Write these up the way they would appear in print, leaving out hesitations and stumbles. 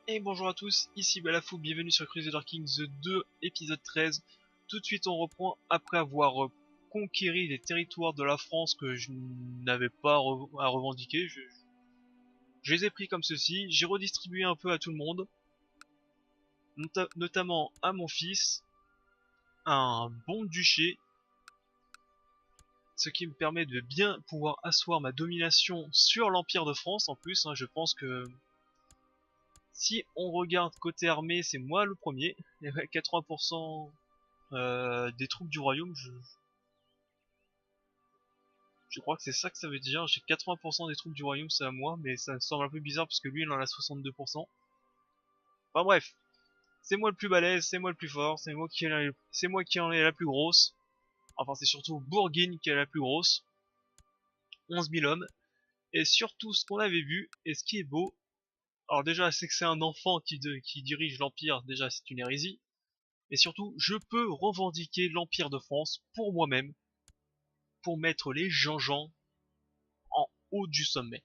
Et bonjour à tous, ici Balafou, bienvenue sur Crusader Kings 2, épisode 13. Tout de suite on reprend après avoir conquéri les territoires de la France que je n'avais pas à revendiquer. Je les ai pris comme ceci, j'ai redistribué un peu à tout le monde, notamment à mon fils, un bon duché, ce qui me permet de bien pouvoir asseoir ma domination sur l'Empire de France en plus. Je pense que si on regarde côté armée, c'est moi le premier, 80% des troupes du royaume, je crois que c'est ça que ça veut dire. J'ai 80% des troupes du royaume, c'est à moi, mais ça me semble un peu bizarre parce que lui il en a 62%. Enfin bref, c'est moi le plus balèze, c'est moi le plus fort, c'est moi qui en ai la plus grosse. Enfin c'est surtout Bourgogne qui est la plus grosse, 11 000 hommes. Et surtout ce qu'on avait vu, et ce qui est beau, alors déjà c'est que c'est un enfant qui dirige l'Empire, déjà c'est une hérésie. Et surtout, je peux revendiquer l'Empire de France pour moi-même, pour mettre les Jean-Jean en haut du sommet.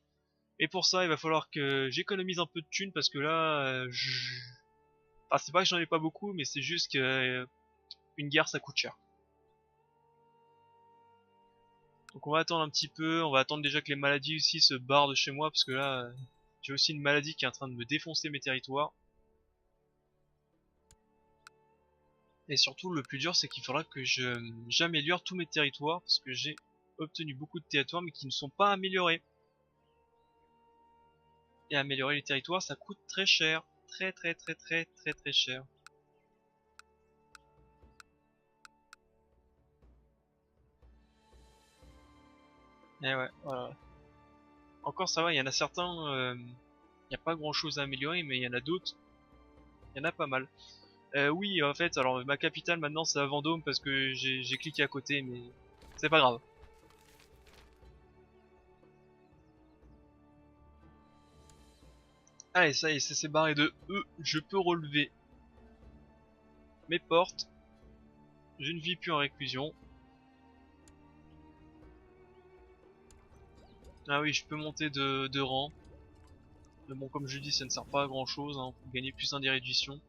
Et pour ça, il va falloir que j'économise un peu de thunes parce que là, enfin, c'est pas que j'en ai pas beaucoup, mais c'est juste que une guerre ça coûte cher. Donc on va attendre un petit peu, on va attendre déjà que les maladies aussi se barrent de chez moi parce que là, j'ai aussi une maladie qui est en train de me défoncer mes territoires. Et surtout, le plus dur, c'est qu'il faudra que j'améliore tous mes territoires parce que j'ai obtenu beaucoup de territoires mais qui ne sont pas améliorés. Et améliorer les territoires, ça coûte très cher, très cher. Et ouais, voilà. Encore ça va, il y en a certains, il n'y a pas grand chose à améliorer, mais il y en a d'autres, il y en a pas mal. Oui, en fait, alors ma capitale maintenant c'est à Vendôme parce que j'ai cliqué à côté, mais c'est pas grave. Allez, ça y est, ça s'est barré de eux, je peux relever mes portes, je ne vis plus en réclusion. Ah oui, je peux monter de rang. Mais bon, comme je dis, ça ne sert pas à grand chose, hein, pour gagner plus un d'érudition.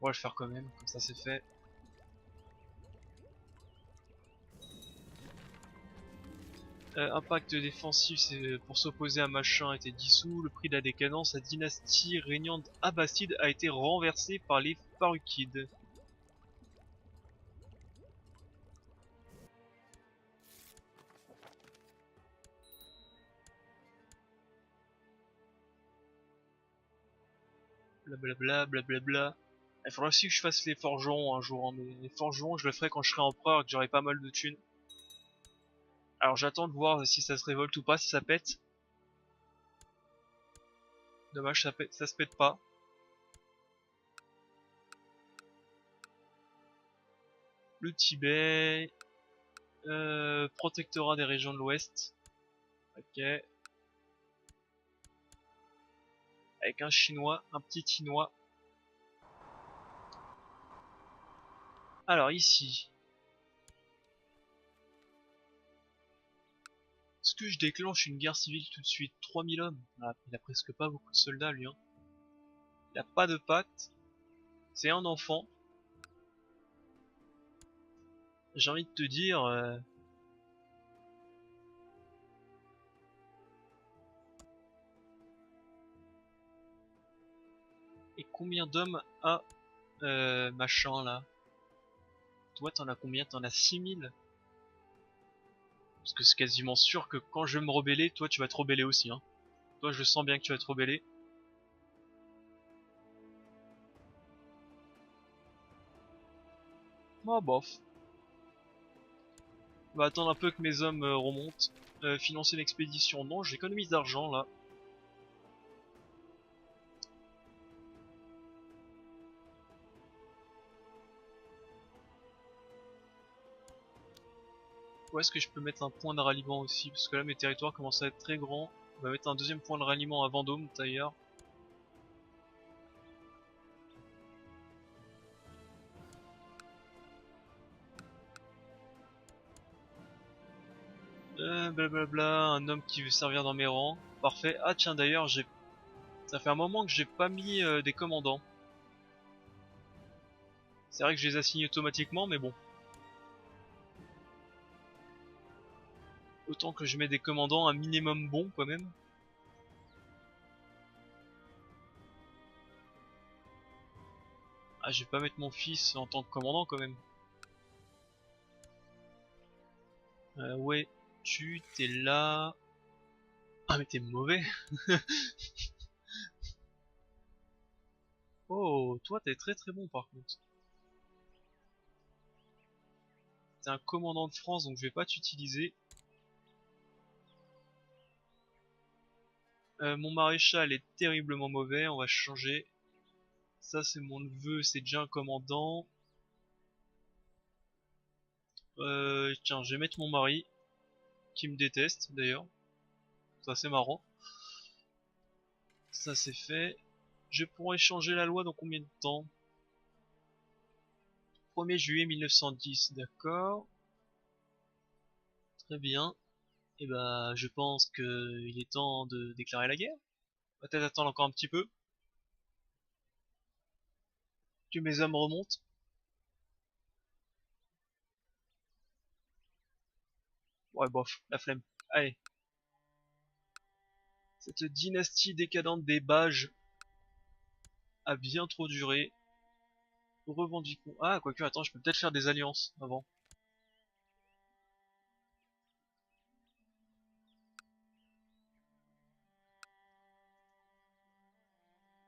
On va le faire quand même, comme ça c'est fait. Un pacte défensif pour s'opposer à Machin a été dissous, le prix de la décadence, la dynastie régnante abbasside a été renversée par les Faruqides. Blablabla, blablabla. Il faudra aussi que je fasse les forgerons un jour, hein, mais les forgerons je le ferai quand je serai empereur et que j'aurai pas mal de thunes. Alors j'attends de voir si ça se révolte ou pas, si ça pète. Dommage, ça se pète pas. Le Tibet, protectorat des régions de l'Ouest. Ok. Avec un chinois, un petit chinois. Alors ici, est-ce que je déclenche une guerre civile tout de suite? 3000 hommes. Ah, il a presque pas beaucoup de soldats lui, hein. Il a pas de pacte. C'est un enfant. J'ai envie de te dire, et combien d'hommes a machin là? Toi t'en as combien? T'en as 6000? Parce que c'est quasiment sûr que quand je vais me rebeller, toi tu vas te rebeller aussi, hein. Toi je sens bien que tu vas te rebeller. Oh bof. On va attendre un peu que mes hommes remontent. Financer l'expédition, non, j'économise d'argent là. Où est-ce que je peux mettre un point de ralliement aussi? Parce que là mes territoires commencent à être très grands. On va mettre un deuxième point de ralliement à Vendôme d'ailleurs. Blablabla, un homme qui veut servir dans mes rangs. Parfait. Ah tiens d'ailleurs j'ai Ça fait un moment que j'ai pas mis des commandants. C'est vrai que je les assigne automatiquement, mais bon. Autant que je mets des commandants un minimum bon quand même. Ah, je vais pas mettre mon fils en tant que commandant quand même. Ouais, t'es là. Ah mais t'es mauvais. Oh, toi t'es très très bon par contre. T'es un commandant de France donc je vais pas t'utiliser. Mon maréchal est terriblement mauvais, on va changer. Ça c'est mon neveu, c'est déjà un commandant. Tiens, je vais mettre mon mari, qui me déteste d'ailleurs. Ça c'est marrant. Ça c'est fait. Je pourrais changer la loi dans combien de temps? 1er juillet 1910, d'accord. Très bien. Et bah je pense que il est temps de déclarer la guerre. On va peut-être attendre encore un petit peu. Que mes hommes remontent. Ouais bof, la flemme. Allez. Cette dynastie décadente des Bages a bien trop duré. Revendiquons. Ah, quoique, attends, je peux peut-être faire des alliances avant.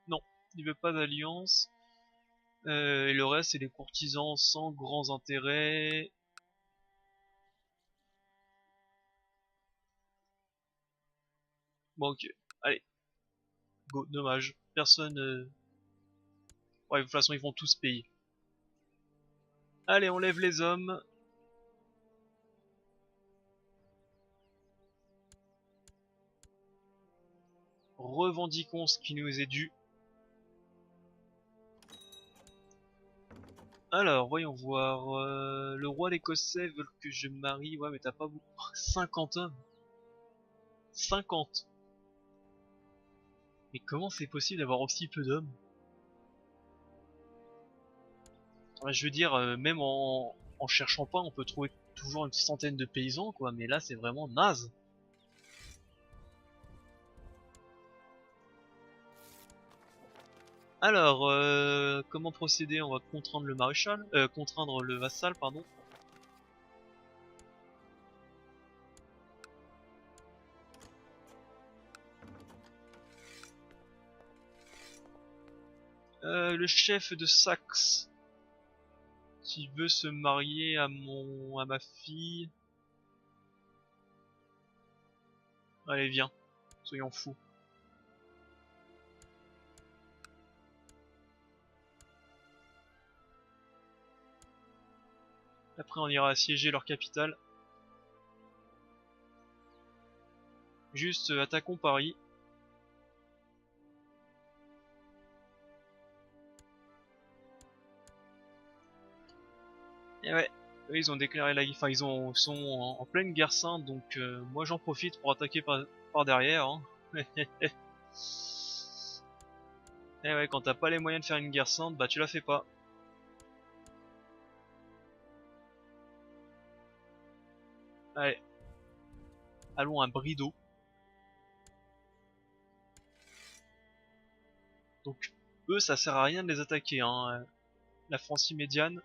Non, il veut pas d'alliance. Et le reste, c'est des courtisans sans grands intérêts. Bon, ok. Allez, go, dommage. Personne... Ouais, de toute façon, ils vont tous payer. Allez, on lève les hommes. Revendiquons ce qui nous est dû. Alors, voyons voir. Le roi d'Écossais veut que je marie. Ouais, mais t'as pas beaucoup. 50 hommes. 50. Mais comment c'est possible d'avoir aussi peu d'hommes? Ouais, je veux dire, même en cherchant pas, on peut trouver toujours une centaine de paysans, quoi. Mais là, c'est vraiment naze. Alors, comment procéder? On va contraindre le maréchal, contraindre le vassal, pardon. Le chef de Saxe qui veut se marier à ma fille. Allez, viens, soyons fous. Après, on ira assiéger leur capitale. Juste attaquons Paris. Et ouais, eux, ils ont déclaré la guerre. Enfin, sont en pleine guerre sainte, donc moi j'en profite pour attaquer par derrière. Hein. Et ouais, quand t'as pas les moyens de faire une guerre sainte, bah tu la fais pas. Allez, allons à Brideau. Donc eux, ça sert à rien de les attaquer. Hein. La Francie médiane.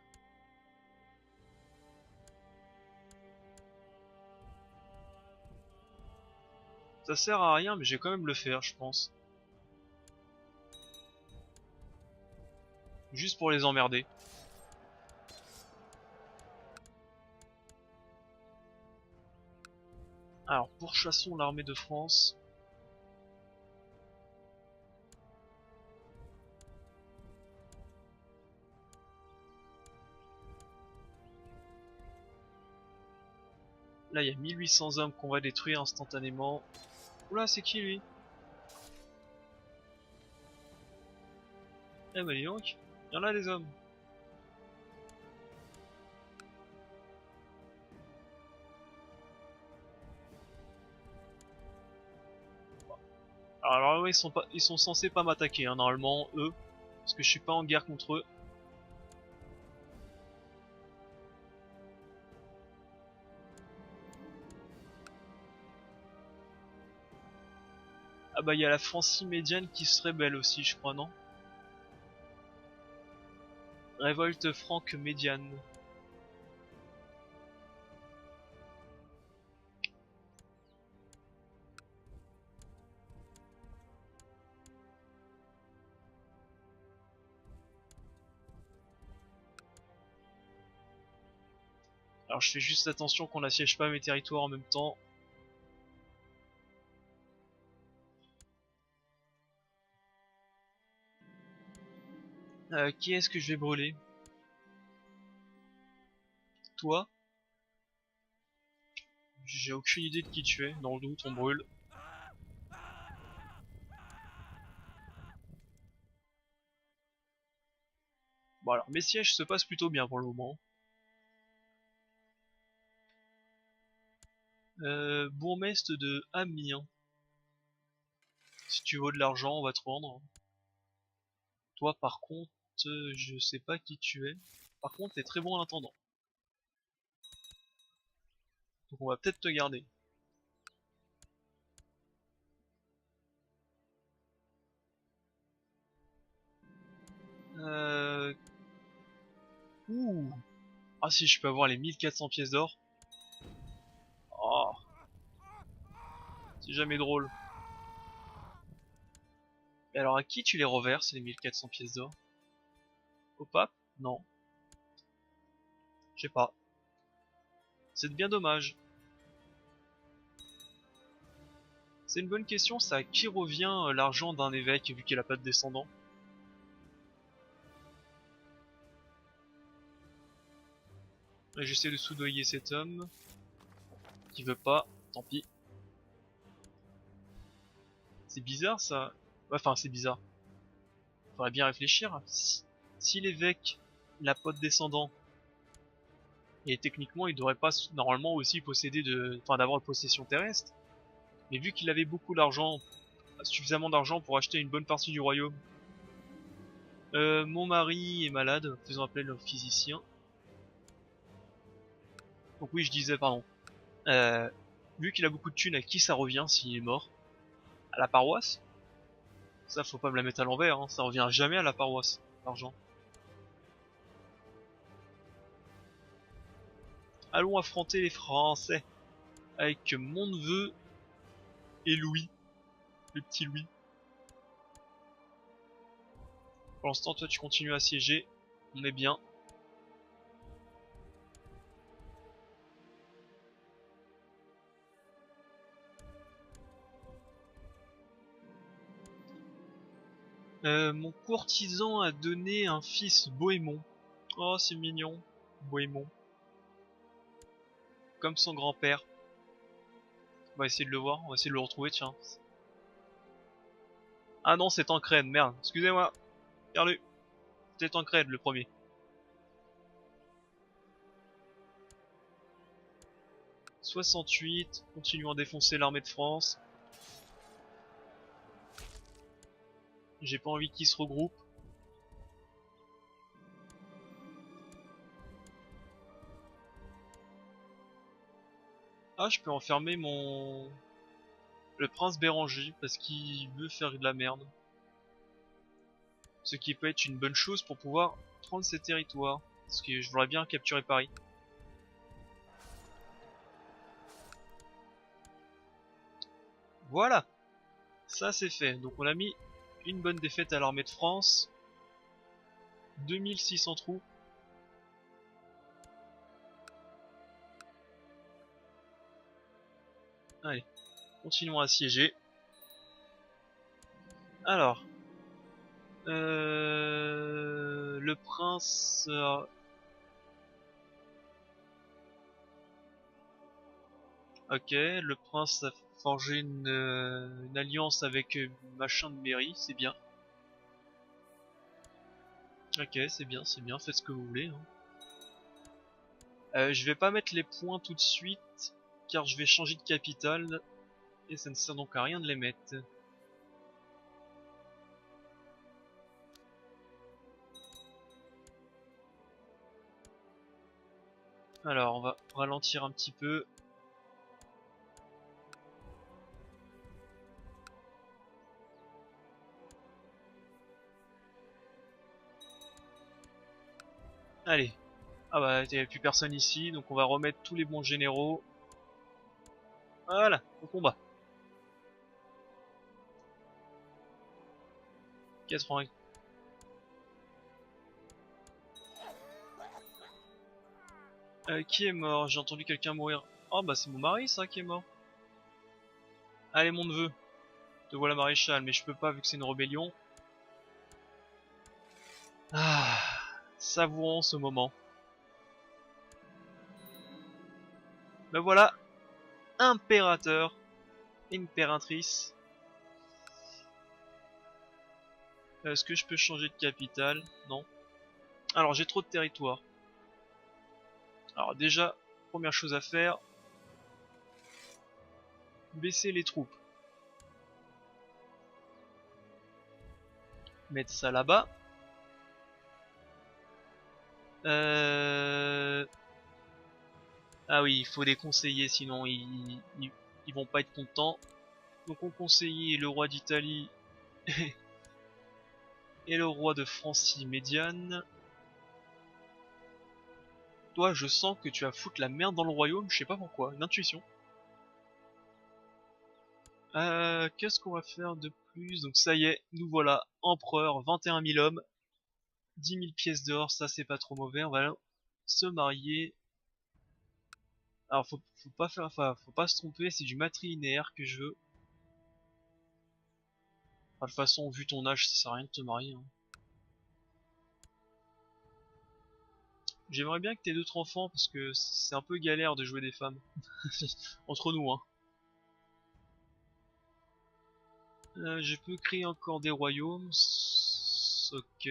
Ça sert à rien, mais je vais quand même le faire, je pense. Juste pour les emmerder. Alors, pourchassons l'armée de France. Là, il y a 1800 hommes qu'on va détruire instantanément. Oula, c'est qui lui? Eh bah dis donc, il y en a des hommes. Alors oui, ils sont censés pas m'attaquer, hein, normalement, eux. Parce que je suis pas en guerre contre eux. Ah bah il y a la Francie médiane qui se rébelle aussi, je crois, non? Révolte franque médiane. Alors je fais juste attention qu'on n'assiège pas mes territoires en même temps. Qui est-ce que je vais brûler? Toi? J'ai aucune idée de qui tu es. Dans le doute, on brûle. Bon alors, mes sièges se passent plutôt bien pour le moment. Bourgmestre de Amiens. Si tu veux de l'argent, on va te rendre. Toi par contre, je sais pas qui tu es. Par contre, t'es très bon à l'intendant. Donc on va peut-être te garder. Euh... Ouh. Ah si, je peux avoir les 1400 pièces d'or. Oh, c'est jamais drôle. Et alors à qui tu les reverses les 1400 pièces d'or? Au pape? Non. Je sais pas. C'est bien dommage. C'est une bonne question, ça. À qui revient l'argent d'un évêque vu qu'il a pas de descendant? J'essaie de soudoyer cet homme. Qui veut pas, tant pis. C'est bizarre ça. Enfin, c'est bizarre. Faudrait bien réfléchir. Si l'évêque n'a pas de descendant, et techniquement il devrait pas normalement aussi posséder d'avoir possession terrestre. Mais vu qu'il avait beaucoup d'argent, suffisamment d'argent pour acheter une bonne partie du royaume. Mon mari est malade, faisons appeler le physicien. Donc oui, je disais, pardon. Euh, Vu qu'il a beaucoup de thunes, à qui ça revient s'il est mort? À la paroisse? Ça, faut pas me la mettre à l'envers, hein. Ça revient jamais à la paroisse, l'argent. Allons affronter les Français avec mon neveu et Louis, le petit Louis. Pour l'instant, toi, tu continues à siéger. On est bien. Mon courtisan a donné un fils, Bohémond. Oh, c'est mignon, Bohémond. Comme son grand-père. On va essayer de le voir, on va essayer de le retrouver, tiens. Ah non, c'est Tancred, merde. Excusez-moi. Perdu. C'était Tancred, le premier. « 68, continuons à défoncer l'armée de France. J'ai pas envie qu'ils se regroupent. Ah, je peux enfermer le prince Béranger parce qu'il veut faire de la merde. Ce qui peut être une bonne chose pour pouvoir prendre ses territoires. Parce que je voudrais bien capturer Paris. Voilà, ça c'est fait. Donc on a mis une bonne défaite à l'armée de France. 2600 troupes. Allez, continuons à siéger. Alors, le prince... ok, le prince a forgé une alliance avec machin de mairie, c'est bien. Ok, c'est bien, faites ce que vous voulez, hein. Je vais pas mettre les points tout de suite, car je vais changer de capitale, et ça ne sert donc à rien de les mettre. Alors, on va ralentir un petit peu. Allez. Ah bah, il n'y avait plus personne ici, donc on va remettre tous les bons généraux. Voilà, au combat. 80. Qui est mort? J'ai entendu quelqu'un mourir. Oh bah c'est mon mari ça qui est mort. Allez mon neveu, te voilà maréchal, mais je peux pas vu que c'est une rébellion. Ah, savourons ce moment. Ben voilà, impérateur, impératrice. Est-ce que je peux changer de capitale? Non. Alors j'ai trop de territoire. Alors déjà, première chose à faire, baisser les troupes. Mettre ça là-bas. Ah oui, il faut des conseillers, sinon ils vont pas être contents. Donc on conseiller le roi d'Italie et le roi de Francie médiane. Toi, je sens que tu vas foutre la merde dans le royaume, je sais pas pourquoi, une intuition. Qu'est-ce qu'on va faire de plus? Donc ça y est, nous voilà, empereur, 21 000 hommes, 10 000 pièces d'or, ça c'est pas trop mauvais, on va se marier. Alors faut pas faire, enfin, faut pas se tromper, c'est du matrilinéaire que je veux. Enfin, de toute façon, vu ton âge, ça sert à rien de te marier, hein. J'aimerais bien que t'aies d'autres enfants parce que c'est un peu galère de jouer des femmes. Entre nous, hein. Je peux créer encore des royaumes. Ok.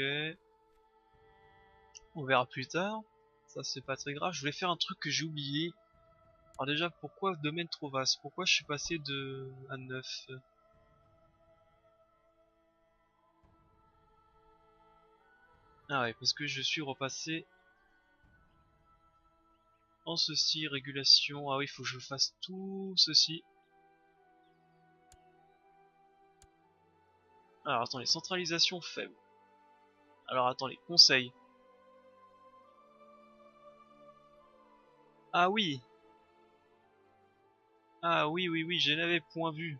On verra plus tard. Ça c'est pas très grave. Je voulais faire un truc que j'ai oublié. Alors déjà, pourquoi domaine trop vaste? Pourquoi je suis passé de à 9? Ah ouais, parce que je suis repassé en ceci, régulation. Ah oui, il faut que je fasse tout ceci. Alors attendez, centralisation faible. Alors attendez, conseil. Ah oui. Ah oui, oui, oui, je n'avais point vu.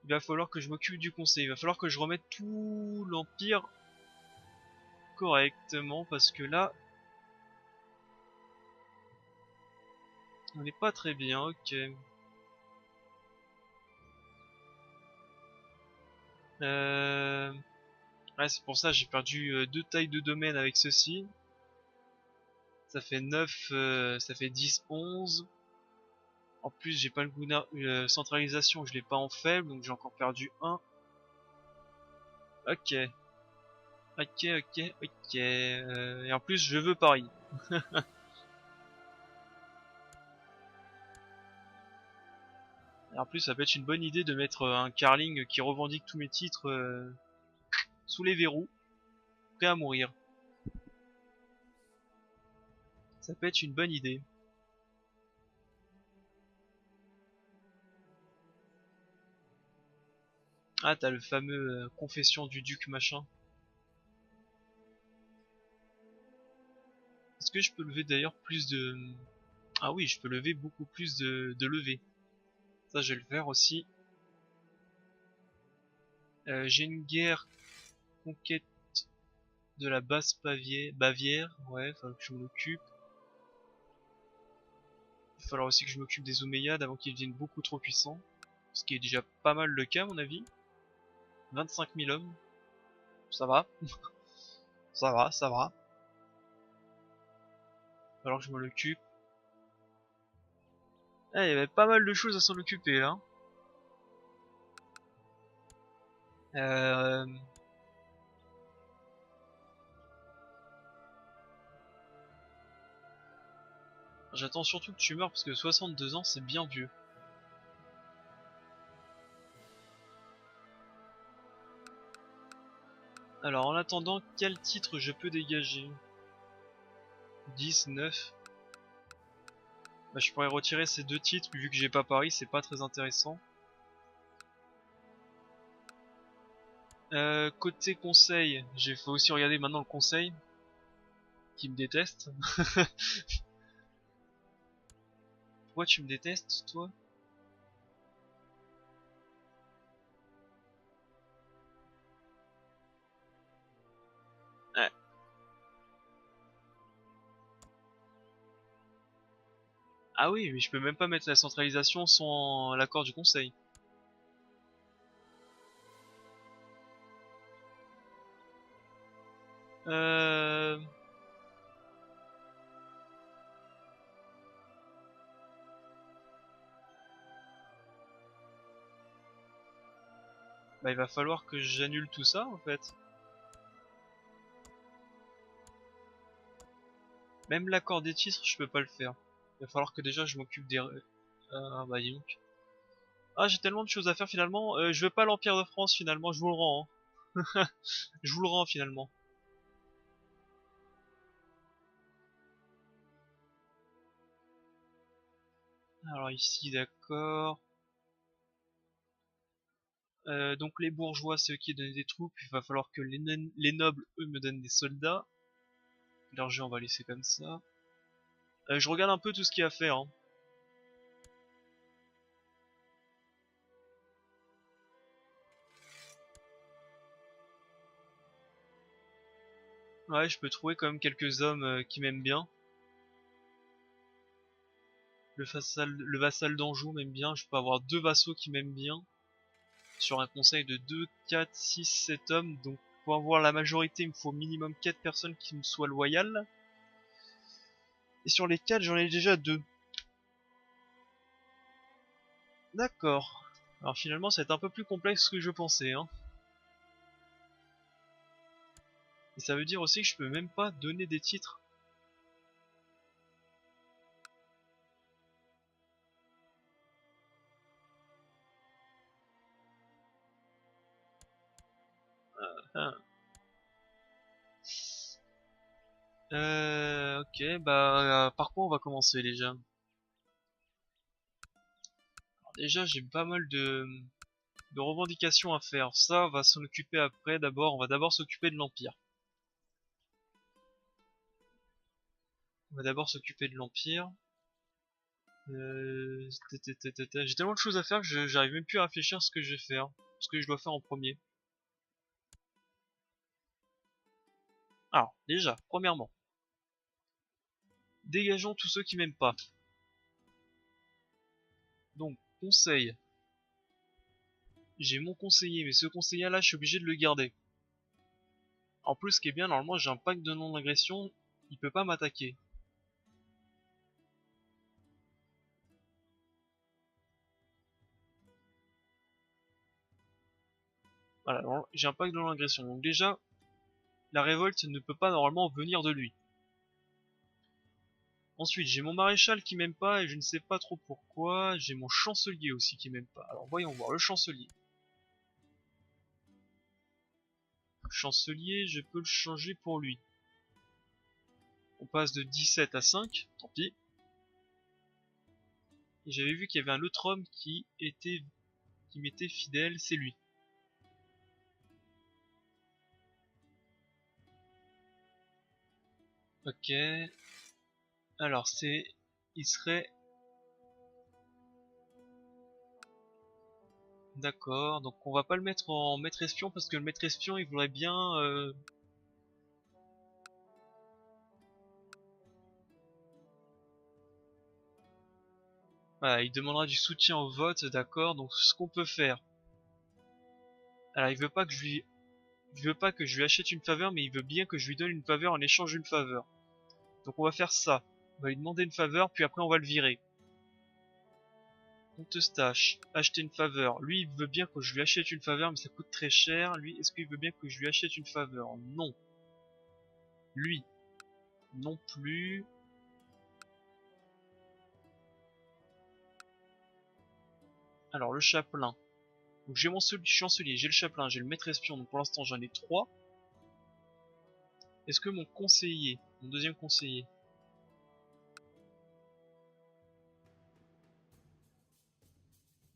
Il va falloir que je m'occupe du conseil. Il va falloir que je remette tout l'empire correctement parce que là, on n'est pas très bien. Ok. Euh... Ouais, c'est pour ça que j'ai perdu deux tailles de domaine avec ceci. Ça fait 9, ça fait 10, 11. En plus, j'ai pas le centralisation, je l'ai pas en faible, donc j'ai encore perdu un. Ok, ok, ok, ok. Et en plus, je veux Paris. Et en plus, ça peut être une bonne idée de mettre un Carling qui revendique tous mes titres sous les verrous, prêt à mourir. Ça peut être une bonne idée. Ah, t'as le fameux confession du duc machin. Est-ce que je peux lever d'ailleurs plus de... Ah oui, je peux lever beaucoup plus de levées. Ça, je vais le faire aussi. J'ai une guerre conquête de la Bavière. Ouais, faut que je m'en occupe. Il va falloir aussi que je m'occupe des Omeyyades avant qu'ils deviennent beaucoup trop puissants. Ce qui est déjà pas mal le cas à mon avis. 25 000 hommes. Ça va. Ça va, ça va. Alors que je m'en occupe. Ah, il y avait pas mal de choses à s'en occuper là. Euh... J'attends surtout que tu meurs parce que 62 ans c'est bien vieux. Alors en attendant, quel titre je peux dégager? 10, 9. Bah, je pourrais retirer ces 2 titres, vu que j'ai pas Paris, c'est pas très intéressant. Côté conseil, j'ai faut aussi regarder maintenant le conseil, qui me déteste. Pourquoi tu me détestes, toi? Ouais. Ah oui, mais je peux même pas mettre la centralisation sans l'accord du conseil. Euh... Bah il va falloir que j'annule tout ça en fait. Même l'accord des titres, je peux pas le faire. Il va falloir que déjà je m'occupe des... Ah bah dis donc. Ah j'ai tellement de choses à faire finalement. Je veux pas l'Empire de France finalement, je vous le rends. Hein. Je vous le rends finalement. Alors ici d'accord. Donc les bourgeois c'est eux qui donnent des troupes. Il va falloir que les nobles eux me donnent des soldats. L'argent on va laisser comme ça. Je regarde un peu tout ce qu'il y a à faire. Hein. Ouais je peux trouver quand même quelques hommes qui m'aiment bien. Le vassal d'Anjou m'aime bien. Je peux avoir 2 vassaux qui m'aiment bien. Sur un conseil de 2, 4, 6, 7 hommes. Donc pour avoir la majorité, il me faut au minimum 4 personnes qui me soient loyales. Et sur les 4, j'en ai déjà 2. D'accord. Alors finalement, c'est un peu plus complexe que je pensais. Hein. Et ça veut dire aussi que je peux même pas donner des titres. Ah. Ok, bah par quoi on va commencer déjà? Alors déjà, j'ai pas mal de revendications à faire. Ça, on va s'en occuper après. D'abord, on va d'abord s'occuper de l'Empire. On va d'abord s'occuper de l'Empire. J'ai tellement de choses à faire que j'arrive même plus à réfléchir à ce que je vais faire. Ce que je dois faire en premier. Alors, déjà, premièrement, dégageons tous ceux qui m'aiment pas. Donc, conseil. J'ai mon conseiller, mais ce conseiller là, je suis obligé de le garder. En plus, ce qui est bien, normalement, j'ai un pacte de non-agression. Il peut pas m'attaquer. Voilà, j'ai un pacte de non-agression. Donc déjà, la révolte ne peut pas normalement venir de lui. Ensuite, j'ai mon maréchal qui m'aime pas et je ne sais pas trop pourquoi. J'ai mon chancelier aussi qui m'aime pas. Alors voyons voir, le chancelier. Chancelier, je peux le changer pour lui. On passe de 17 à 5, tant pis. Et j'avais vu qu'il y avait un autre homme qui m'était fidèle, c'est lui. Ok. Alors il serait, d'accord. Donc on va pas le mettre en maître espion parce que le maître espion il voudrait bien. Voilà, il demandera du soutien au vote, d'accord. Donc ce qu'on peut faire. Alors il veut pas que je lui achète une faveur, mais il veut bien que je lui donne une faveur en échange d'une faveur. Donc on va faire ça. On va lui demander une faveur, puis après on va le virer. Eustache, acheter une faveur. Lui, il veut bien que je lui achète une faveur, mais ça coûte très cher. Lui, est-ce qu'il veut bien que je lui achète une faveur? Non. Lui, non plus. Alors, le chapelain. Donc, j'ai mon chancelier, j'ai le chapelain, j'ai le maître espion. Donc, pour l'instant, j'en ai 3. Est-ce que mon conseiller, mon deuxième conseiller,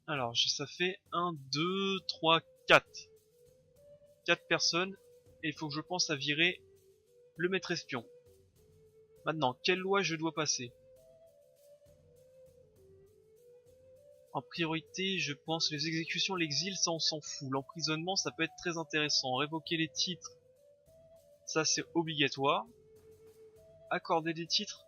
Alors, ça fait 1, 2, 3, 4. 4 personnes. Et il faut que je pense à virer le maître espion. Maintenant, quelle loi je dois passer? En priorité, je pense les exécutions, l'exil, ça on s'en fout. L'emprisonnement, ça peut être très intéressant. Révoquer les titres, ça c'est obligatoire. Accorder des titres.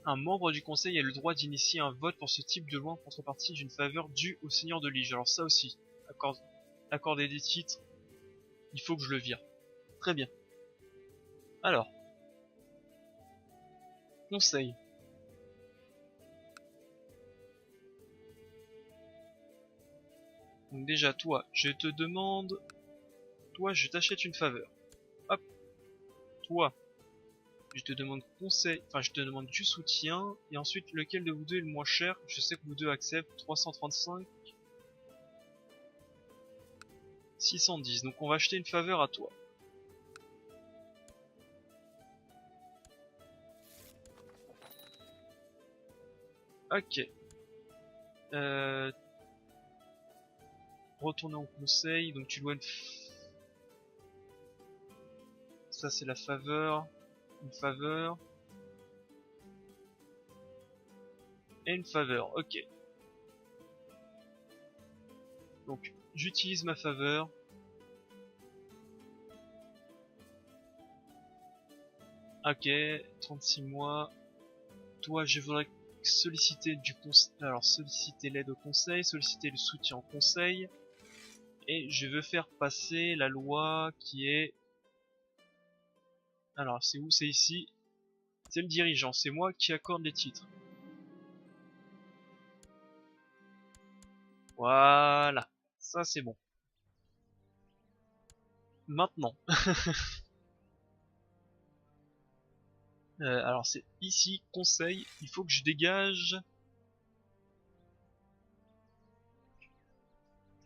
Un membre du conseil a le droit d'initier un vote pour ce type de loi en contrepartie d'une faveur due au seigneur de Lige. Alors ça aussi, accorder des titres, il faut que je le vire. Très bien. Alors, conseil. Donc déjà, toi, je te demande... Toi, je t'achète une faveur. Hop. Toi, je te demande conseil... Enfin, je te demande du soutien. Et ensuite, lequel de vous deux est le moins cher? Je sais que vous deux acceptent 335. 610. Donc on va acheter une faveur à toi. Ok. Retourner au conseil. Donc tu dois... Ça c'est la faveur. Une faveur. Et une faveur. Ok. Donc j'utilise ma faveur. Ok. 36 mois. Toi je voudrais solliciter du conseil. Alors solliciter l'aide au conseil. Solliciter le soutien au conseil. Et je veux faire passer la loi qui est... Alors c'est où? C'est ici. C'est le dirigeant. C'est moi qui accorde les titres. Voilà. Ça c'est bon. Maintenant. Alors c'est ici, conseil, il faut que je dégage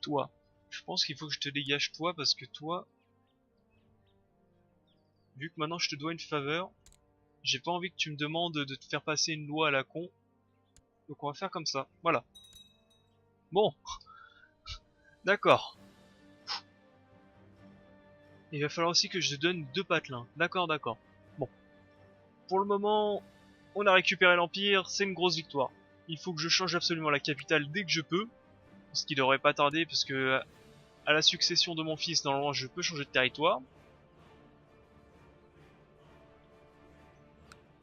toi. Je pense qu'il faut que je te dégage toi parce que toi, vu que maintenant je te dois une faveur, j'ai pas envie que tu me demandes de te faire passer une loi à la con. Donc on va faire comme ça, voilà. Bon, d'accord. Il va falloir aussi que je te donne 2 patelins. D'accord, d'accord. Bon, pour le moment, on a récupéré l'Empire, c'est une grosse victoire. Il faut que je change absolument la capitale dès que je peux. Ce qui devrait pas tarder parce que à la succession de mon fils, normalement je peux changer de territoire.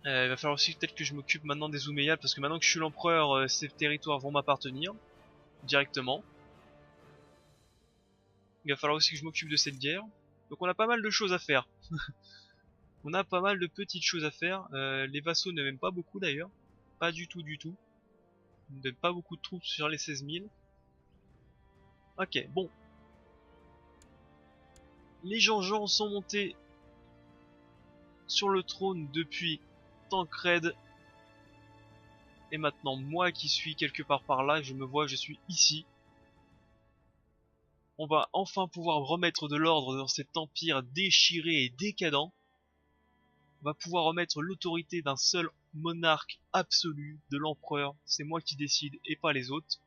Il va falloir aussi peut-être que je m'occupe maintenant des Omeyyades parce que maintenant que je suis l'empereur, ces territoires vont m'appartenir directement. Il va falloir aussi que je m'occupe de cette guerre. Donc on a pas mal de choses à faire. On a pas mal de petites choses à faire. Les vassaux ne m'aiment pas beaucoup d'ailleurs. Pas du tout du tout. Ils ne donnent pas beaucoup de troupes sur les 16 000. Ok, bon. Les Jean-Jean sont montés sur le trône depuis Tancred. Et maintenant moi qui suis quelque part par là, je me vois, je suis ici. On va enfin pouvoir remettre de l'ordre dans cet empire déchiré et décadent. On va pouvoir remettre l'autorité d'un seul monarque absolu, de l'empereur. C'est moi qui décide et pas les autres.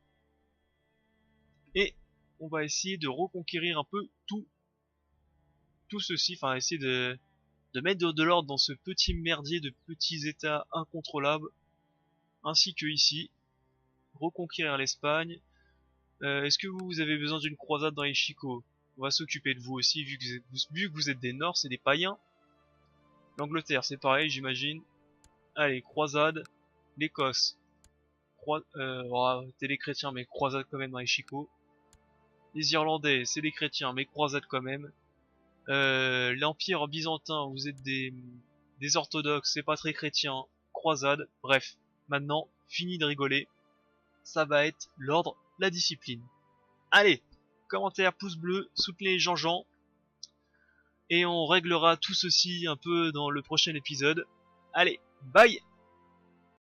Et on va essayer de reconquérir un peu tout ceci, enfin essayer de mettre de l'ordre dans ce petit merdier de petits états incontrôlables. Ainsi que ici, reconquérir l'Espagne. Est-ce que vous avez besoin d'une croisade dans les Chicots? On va s'occuper de vous aussi, vu que vous êtes des Nords, c'est des païens. L'Angleterre, c'est pareil, j'imagine. Allez, croisade. L'Écosse. T'es les chrétiens, mais croisade quand même dans les Chicots. Les Irlandais, c'est des chrétiens, mais croisade quand même. L'Empire byzantin, vous êtes des orthodoxes, c'est pas très chrétien. Croisade, bref. Maintenant, fini de rigoler. Ça va être l'ordre, la discipline. Allez, commentaire, pouce bleu, soutenez les Jean-Jean. Et on réglera tout ceci un peu dans le prochain épisode. Allez, bye!